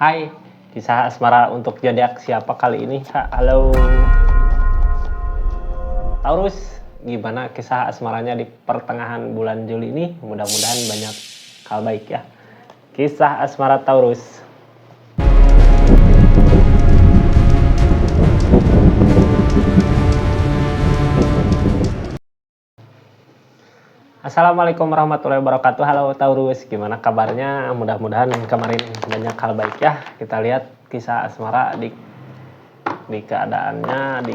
Hai, kisah asmara untuk zodiak siapa kali ini, Kak? Halo. Taurus, gimana kisah asmaranya di pertengahan bulan Juli ini? Mudah-mudahan banyak hal baik ya. Kisah asmara Taurus. Assalamualaikum warahmatullahi wabarakatuh. Halo Taurus, gimana kabarnya? Mudah-mudahan kemarin banyak hal baik ya. Kita lihat kisah asmara di keadaannya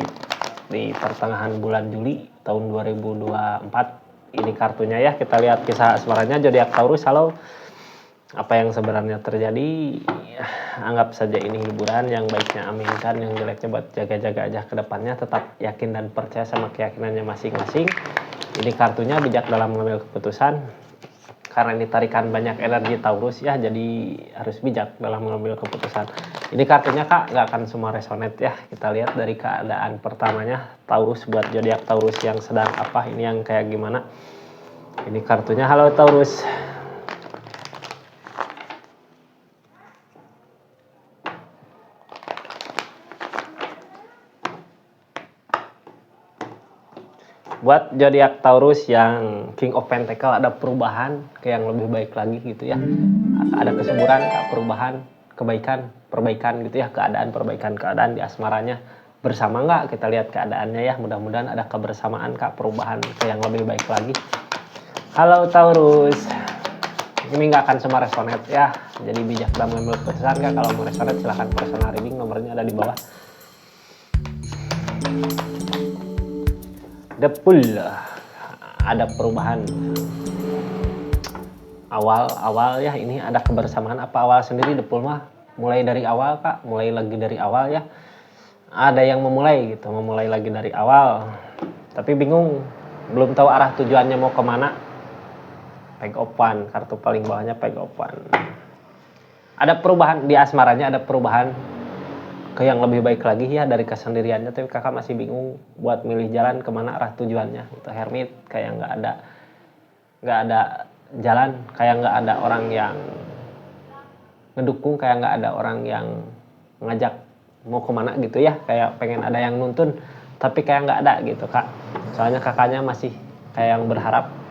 di pertengahan bulan Juli tahun 2024. Ini kartunya ya. Kita lihat kisah asmaranya zodiak Taurus. Halo. Apa yang sebenarnya terjadi? Anggap saja ini hiburan, yang baiknya aminkan, yang jeleknya buat jaga-jaga aja ke depannya. Tetap yakin dan percaya sama keyakinannya masing-masing. Ini kartunya bijak dalam mengambil keputusan. Karena ini tarikan banyak energi Taurus ya, jadi harus bijak dalam mengambil keputusan. Ini kartunya Kak, nggak akan semua resonate ya. Kita lihat dari keadaan pertamanya Taurus, buat zodiak Taurus yang sedang apa, ini yang kayak gimana. Ini kartunya. Halo Taurus. Buat zodiak Taurus yang King of Pentacle, ada perubahan ke yang lebih baik lagi gitu ya. Ada kesuburan, perubahan, kebaikan, perbaikan gitu ya, perbaikan keadaan di asmaranya. Bersama nggak? Kita lihat keadaannya ya. Mudah-mudahan ada kebersamaan Kak, perubahan ke yang lebih baik lagi. Halo Taurus. Ini nggak akan semua resonate ya. Jadi bijak dalam mengambil keputusan Kak. Kalau mau resonate silahkan personal reading, nomornya ada di bawah. The Pool, ada perubahan awal ya. Ini ada kebersamaan apa awal sendiri. The Pool mah mulai dari awal Kak, mulai lagi dari awal ya. Ada yang memulai gitu, memulai lagi dari awal, tapi bingung, belum tahu arah tujuannya mau kemana. Page of Wands, kartu paling bawahnya Page of Wands. Ada perubahan di asmaranya, ada perubahan ke yang lebih baik lagi ya dari kesendiriannya, tapi kakak masih bingung buat milih jalan kemana arah tujuannya. Itu Hermit, kayak nggak ada jalan, kayak nggak ada orang yang ngedukung, kayak nggak ada orang yang ngajak mau kemana gitu ya. Kayak pengen ada yang nuntun, tapi kayak nggak ada gitu Kak. Soalnya kakaknya masih kayak yang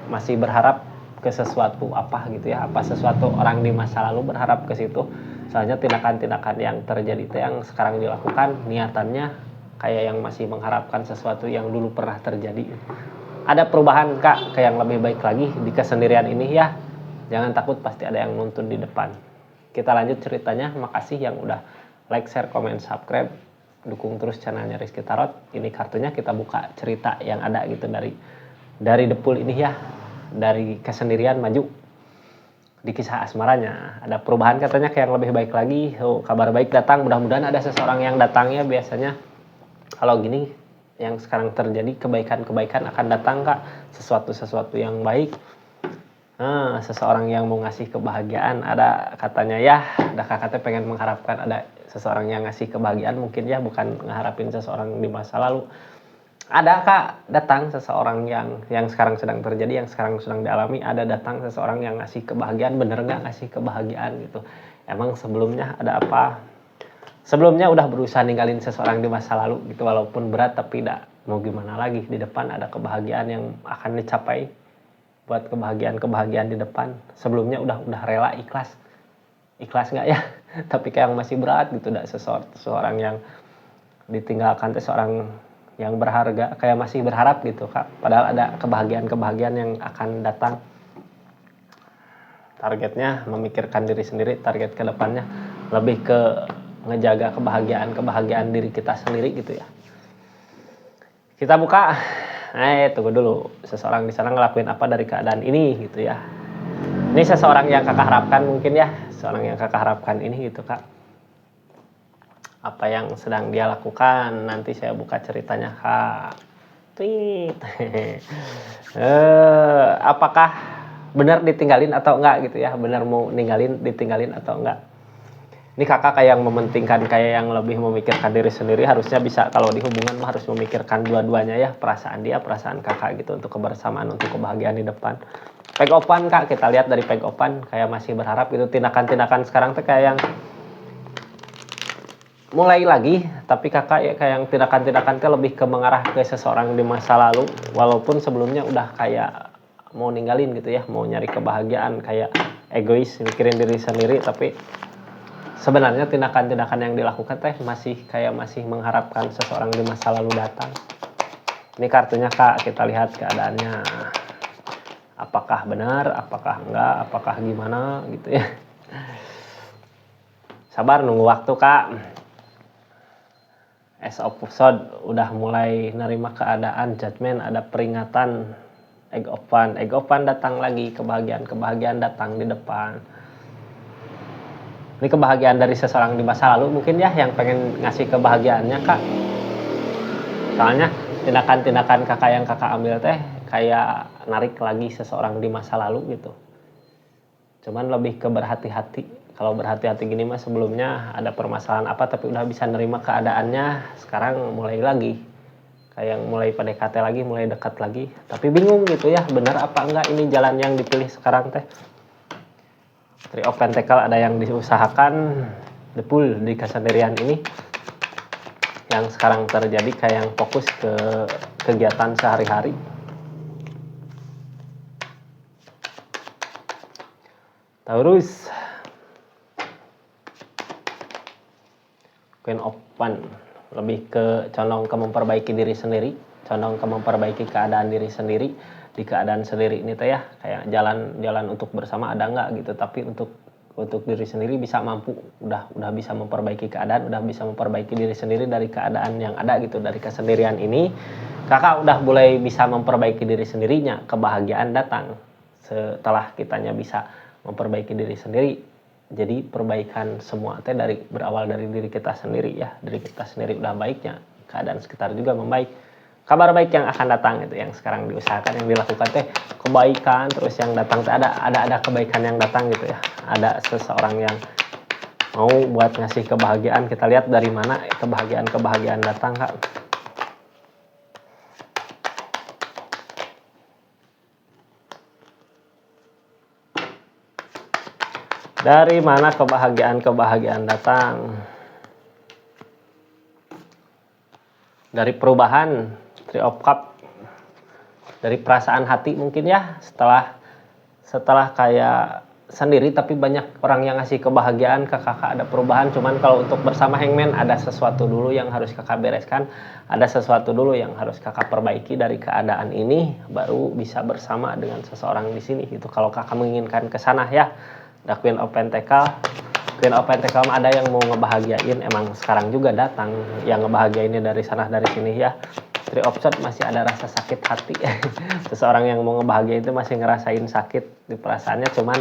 masih berharap ke sesuatu apa gitu ya, apa sesuatu orang di masa lalu, berharap ke situ. Soalnya tindakan-tindakan yang terjadi itu yang sekarang dilakukan, niatannya kayak yang masih mengharapkan sesuatu yang dulu pernah terjadi. Ada perubahan Kak ke yang lebih baik lagi di kesendirian ini ya. Jangan takut, pasti ada yang nuntun di depan. Kita lanjut ceritanya. Makasih yang udah like, share, comment, subscribe. Dukung terus channelnya Rizky Tarot. Ini kartunya, kita buka cerita yang ada gitu dari The Pool ini ya. Dari kesendirian maju di kisah asmaranya. Ada perubahan katanya ke yang lebih baik lagi. Kabar baik datang, mudah-mudahan ada seseorang yang datangnya. Biasanya kalau gini yang sekarang terjadi, kebaikan-kebaikan akan datang Kak. Sesuatu yang baik. Seseorang yang mau ngasih kebahagiaan ada katanya ya. Ada kakaknya pengen mengharapkan ada seseorang yang ngasih kebahagiaan mungkin ya, bukan ngeharapin seseorang di masa lalu. Ada Kak, datang seseorang yang sekarang sedang terjadi, yang sekarang sedang dialami. Ada datang seseorang yang ngasih kebahagiaan. Bener nggak ngasih kebahagiaan gitu? Emang sebelumnya ada apa? Sebelumnya udah berusaha ninggalin seseorang di masa lalu gitu, walaupun berat, tapi mau gimana lagi. Di depan ada kebahagiaan yang akan dicapai. Buat kebahagiaan di depan. Sebelumnya udah rela, ikhlas nggak ya? Tapi kayak masih berat gitu. Seseorang yang ditinggalkan, seseorang yang berharga, kayak masih berharap gitu Kak. Padahal ada kebahagiaan yang akan datang. Targetnya memikirkan diri sendiri, target ke depannya lebih ke ngejaga kebahagiaan diri kita sendiri gitu ya. Kita buka. Tunggu dulu. Seseorang di sana ngelakuin apa dari keadaan ini gitu ya. Ini seseorang yang kakak harapkan mungkin ya. Seseorang yang kakak harapkan ini gitu Kak. Apa yang sedang dia lakukan, nanti saya buka ceritanya Kak. Tweet. Apakah benar ditinggalin atau enggak gitu ya, benar mau ditinggalin atau enggak. Ini kakak kayak yang mementingkan, kayak yang lebih memikirkan diri sendiri. Harusnya bisa, kalau di hubungan harus memikirkan dua-duanya ya, perasaan dia, perasaan kakak gitu, untuk kebersamaan, untuk kebahagiaan di depan. Page of Wands Kak, kita lihat dari Page of Wands kayak masih berharap gitu. Tindakan-tindakan sekarang tuh kayak yang mulai lagi, tapi kakak ya kayak yang tindakan-tindakan teh lebih ke mengarah ke seseorang di masa lalu, walaupun sebelumnya udah kayak mau ninggalin gitu ya, mau nyari kebahagiaan, kayak egois mikirin diri sendiri, tapi sebenarnya tindakan-tindakan yang dilakukan teh masih mengharapkan seseorang di masa lalu datang. Ini kartunya kak, kita lihat keadaannya, apakah benar, apakah enggak, apakah gimana gitu ya. Sabar nunggu waktu kak. As of Sword udah mulai nerima keadaan, judgment, ada peringatan. Egg of Fun datang lagi, kebahagiaan datang di depan. Ini kebahagiaan dari seseorang di masa lalu mungkin ya, yang pengen ngasih kebahagiaannya kak. Soalnya tindakan-tindakan kakak yang kakak ambil teh kayak narik lagi seseorang di masa lalu gitu. Cuman lebih ke berhati-hati. Kalau berhati-hati gini mah sebelumnya ada permasalahan apa tapi udah bisa nerima keadaannya, sekarang mulai lagi. Kayak mulai PDKT lagi, mulai dekat lagi. Tapi bingung gitu ya, benar apa enggak ini jalan yang dipilih sekarang teh. Three of Pentacle ada yang diusahakan, the pool di kesendirian ini. Yang sekarang terjadi kayak yang fokus ke kegiatan sehari-hari. Taurus, Queen of Fun, lebih ke condong ke memperbaiki diri sendiri, condong ke memperbaiki keadaan diri sendiri. Di keadaan sendiri ini teh ya, kayak jalan untuk bersama ada nggak gitu, tapi untuk diri sendiri bisa mampu, udah bisa memperbaiki keadaan, udah bisa memperbaiki diri sendiri dari keadaan yang ada gitu, dari kesendirian ini. Kakak udah mulai bisa memperbaiki diri sendirinya, kebahagiaan datang setelah kitanya bisa memperbaiki diri sendiri. Jadi perbaikan semua teh berawal dari diri kita sendiri ya. Diri kita sendiri udah baiknya, keadaan sekitar juga membaik. Kabar baik yang akan datang itu yang sekarang diusahakan, yang dilakukan teh kebaikan, terus yang datang teh ada kebaikan yang datang gitu ya. Ada seseorang yang mau buat ngasih kebahagiaan. Kita lihat dari mana kebahagiaan datang kak. Dari mana kebahagiaan datang? Dari perubahan, Three of Cup, dari perasaan hati mungkin ya, setelah kayak sendiri tapi banyak orang yang ngasih kebahagiaan ke kakak, ada perubahan. Cuman kalau untuk bersama Hangman ada sesuatu dulu yang harus kakak bereskan, ada sesuatu dulu yang harus kakak perbaiki dari keadaan ini, baru bisa bersama dengan seseorang di sini gitu. Kalau kakak menginginkan ke sana ya. The Queen of Pentacle ada yang mau ngebahagiain, emang sekarang juga datang yang ngebahagiainnya dari sana dari sini ya. Three of Swords masih ada rasa sakit hati. Seseorang yang mau ngebahagiain itu masih ngerasain sakit di perasaannya, cuman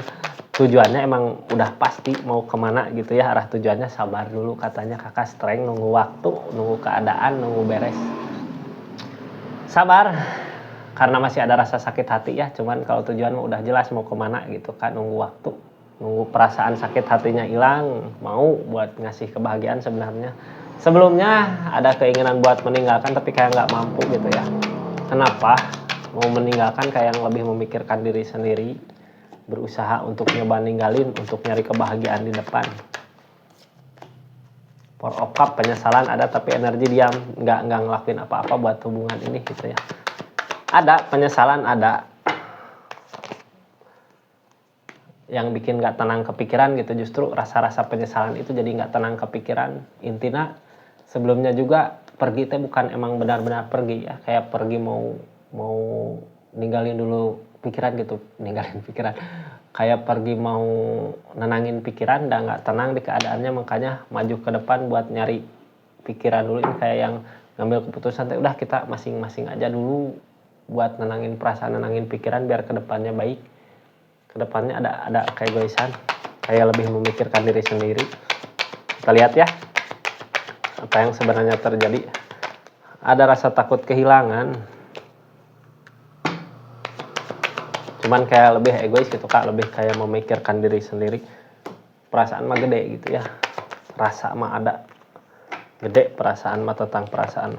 tujuannya emang udah pasti mau kemana gitu ya, arah tujuannya. Sabar dulu katanya kakak, strength, nunggu waktu, nunggu keadaan, nunggu beres. Sabar karena masih ada rasa sakit hati ya, cuman kalau tujuan udah jelas mau kemana gitu kan, nunggu waktu, nunggu perasaan sakit hatinya hilang, mau buat ngasih kebahagiaan. Sebelumnya ada keinginan buat meninggalkan tapi kayak nggak mampu gitu ya. Kenapa mau meninggalkan, kayak yang lebih memikirkan diri sendiri, berusaha untuk nyoba ninggalin, untuk nyari kebahagiaan di depan. Four of Cup, penyesalan ada tapi energi diam, nggak ngelakuin apa-apa buat hubungan ini gitu ya. Ada penyesalan, ada yang bikin gak tenang kepikiran gitu, justru rasa-rasa penyesalan itu jadi gak tenang kepikiran. Intinya sebelumnya juga pergi teh bukan emang benar-benar pergi ya, kayak pergi mau ninggalin dulu pikiran gitu, kayak pergi mau nenangin pikiran, udah gak tenang di keadaannya, makanya maju ke depan buat nyari pikiran dulu. Ini kayak yang ngambil keputusan teh udah kita masing-masing aja dulu buat nenangin perasaan, nenangin pikiran biar kedepannya baik. Kedepannya ada keegoisan, kayak lebih memikirkan diri sendiri. Kita lihat ya apa yang sebenarnya terjadi. Ada rasa takut kehilangan, cuman kayak lebih egois gitu kak, lebih kayak memikirkan diri sendiri. Perasaan mah gede gitu ya, rasa mah ada gede, perasaan mah tentang perasaan.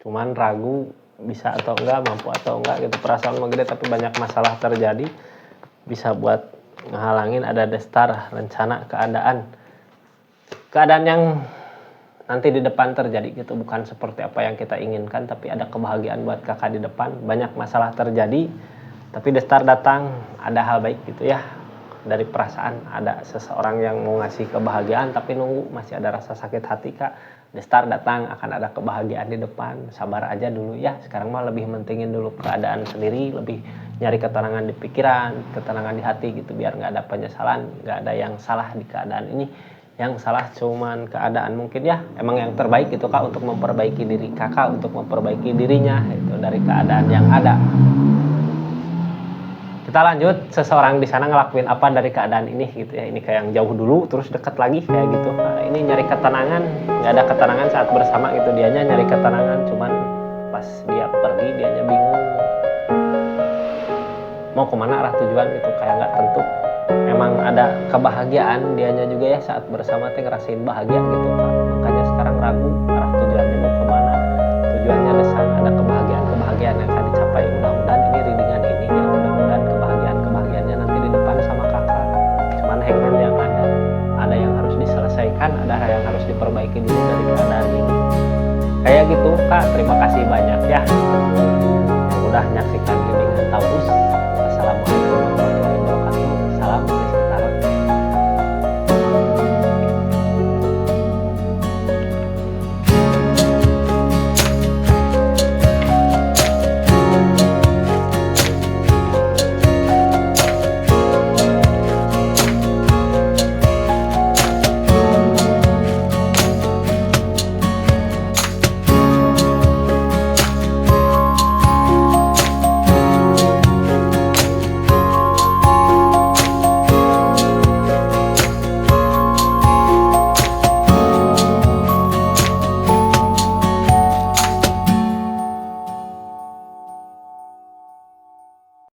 Cuman ragu bisa atau enggak, mampu atau enggak gitu, perasaan mah gede tapi banyak masalah terjadi, bisa buat ngehalangin ada destar rencana keadaan yang nanti di depan terjadi gitu, bukan seperti apa yang kita inginkan, tapi ada kebahagiaan buat kakak di depan. Banyak masalah terjadi tapi destar datang, ada hal baik gitu ya, dari perasaan ada seseorang yang mau ngasih kebahagiaan tapi nunggu, masih ada rasa sakit hati kak. Destar datang, akan ada kebahagiaan di depan, sabar aja dulu ya. Sekarang mah lebih mentingin dulu keadaan sendiri, lebih nyari ketenangan di pikiran, ketenangan di hati gitu, biar nggak ada penyesalan, nggak ada yang salah di keadaan ini. Yang salah cuman keadaan mungkin ya, emang yang terbaik itu kak untuk memperbaiki diri kakak, untuk memperbaiki dirinya itu dari keadaan yang ada. Kita lanjut, seseorang di sana ngelakuin apa dari keadaan ini gitu ya. Ini kayak yang jauh dulu terus deket lagi kayak gitu. Nah, ini nyari ketenangan, nggak ada ketenangan saat bersama gitu, dianya nyari ketenangan, cuman pas dia pergi dianya bingung mau kemana arah tujuan gitu, kayak nggak tentu. Emang ada kebahagiaan dianya juga ya saat bersama teh ngerasain bahagia gitu kak, makanya sekarang ragu arah tujuannya mau kemana. Tujuannya ada sana, ada kebahagiaan yang akan dicapai, mudah-mudahan ini readingan ini ya, mudah-mudahan kebahagiaannya nanti di depan sama kakak. Cuman hangman yang ada yang harus diselesaikan, ada yang harus diperbaiki dulu dari keadaan ini kayak gitu kak. Terima kasih banyak ya yang udah nyaksikan